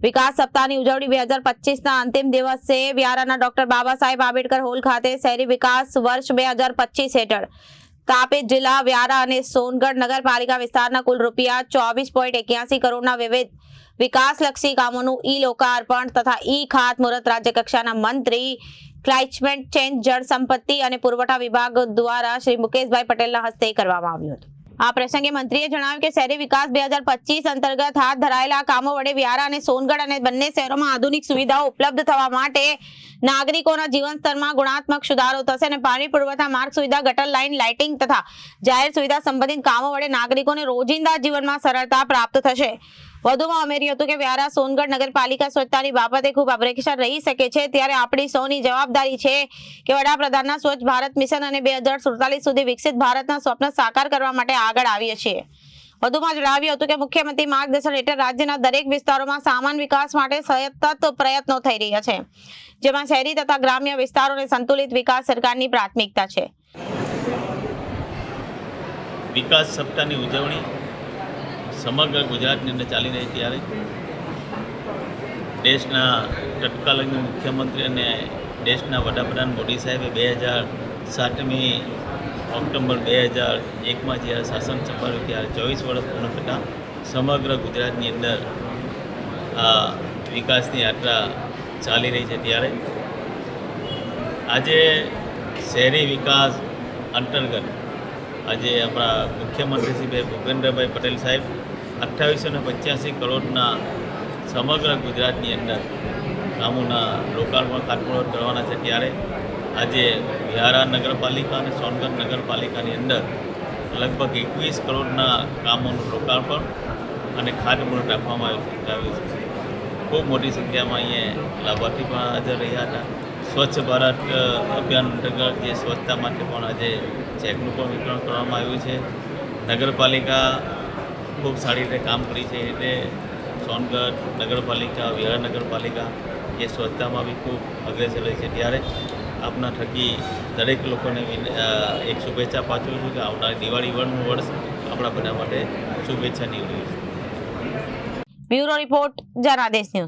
વિકાસ સપ્તાહની ઉજવણી 2025ના અંતિમ દિવસે વ્યારાના ડોક્ટર બાબા સાહેબ આંબેડકર હોલ ખાતે શહેરી વિકાસ વર્ષ 2025 હેઠળ તાપી જિલ્લા વ્યારા અને સોનગઢ નગરપાલિકા વિસ્તારના કુલ રૂપિયા 24.81 કરોડના વિવિધ વિકાસલક્ષી કામોનું ઈ લોકાર્પણ તથા ઈ ખાતમુહૂર્ત રાજ્ય કક્ષાના મંત્રી ક્લાઇમેટ ચેન્જ જળ સંપત્તિ અને પુરવઠા વિભાગ દ્વારા શ્રી મુકેશભાઈ પટેલના હસ્તે કરવામાં આવ્યું હતું। આ પ્રસંગે મંત્રીએ જણાવ્યું કે શહેરી વિકાસ 2025 અંતર્ગત હાથ ધરાયેલા કામો વડે વ્યારા અને સોનગઢ અને બંને શહેરોમાં આધુનિક સુવિધાઓ ઉપલબ્ધ થવા માટે નાગરિકોના જીવન સ્તરમાં ગુણાત્મક સુધારો થશે અને પાણી પુરવઠા, માર્ગ સુવિધા, ગટર લાઇન, લાઇટિંગ તથા જાહેર સુવિધા સંબંધિત કામો વડે નાગરિકોને રોજિંદા જીવનમાં સરળતા પ્રાપ્ત થશે। વધુમાં ઉમેર્યું હતું કે વ્યારા સોનગઢ નગરપાલિકા સ્વચ્છતાની બાબતે ખૂબ અગ્રેસર રહી શકે છે, ત્યારે આપણી સૌની જવાબદારી છે કે વડાપ્રધાનના સ્વચ્છ ભારત મિશન અને 2047 સુધી વિકસિત ભારતના સ્વપ્ન સાકાર કરવા માટે આગળ આવીએ છીએ। વધુમાં જણાવ્યું હતું કે મુખ્યમંત્રી માર્ગદર્શન હેઠળ રાજ્યના દરેક વિસ્તારોમાં સામાન વિકાસ માટે સતત પ્રયત્નો થઈ રહ્યા છે, જેમાં શહેરી તથા ગ્રામ્ય વિસ્તારોને સંતુલિત વિકાસ સરકારની પ્રાથમિકતા છે। વિકાસ સપ્તાહની ઉજવણી સમગ્ર ગુજરાતની અંદર ચાલી રહી ત્યારે દેશના તત્કાલીન મુખ્યમંત્રી અને દેશના વડાપ્રધાન મોદી સાહેબે 2007મી ઓક્ટોબર 2001માં જ્યારે શાસન સંભાળ્યું ત્યારે 24 વર્ષ પૂર્ણ થતાં સમગ્ર ગુજરાતની અંદર આ વિકાસની યાત્રા ચાલી રહી છે। ત્યારે આજે શહેરી વિકાસ અંતર્ગત આજે આપણા મુખ્યમંત્રી શ્રી ભૂપેન્દ્રભાઈ પટેલ સાહેબ 2885 કરોડના સમગ્ર ગુજરાતની અંદર કામોના લોકાર્પણ ખાતમુહૂર્ત કરવાના છે। ત્યારે આજે વ્યારા નગરપાલિકા અને સોનગઢ નગરપાલિકાની અંદર લગભગ 21 કરોડના કામોનું લોકાર્પણ અને ખાતમુહૂર્ત રાખવામાં આવ્યું છે। ખૂબ મોટી સંખ્યામાં અહીંયા લાભાર્થી પણ હાજર રહ્યા હતા। સ્વચ્છ ભારત અભિયાન અંતર્ગત જે સ્વચ્છતા માટે પણ આજે ચેકનું પણ વિતરણ કરવામાં આવ્યું છે। નગરપાલિકા ખૂબ સારી રીતે કામ કરી છે, એટલે સોનગઢ નગરપાલિકા, વ્યારા નગરપાલિકા એ સ્વચ્છતામાં બી ખૂબ અગ્રેસર રહી છે। ત્યારે આપના થકી દરેક લોકોને એક શુભેચ્છા પાઠવું છું કે આવનાર દિવાળી વર્ષ આપણા બધા માટે શુભેચ્છાની હોય છે। Bureau report Janadesh news.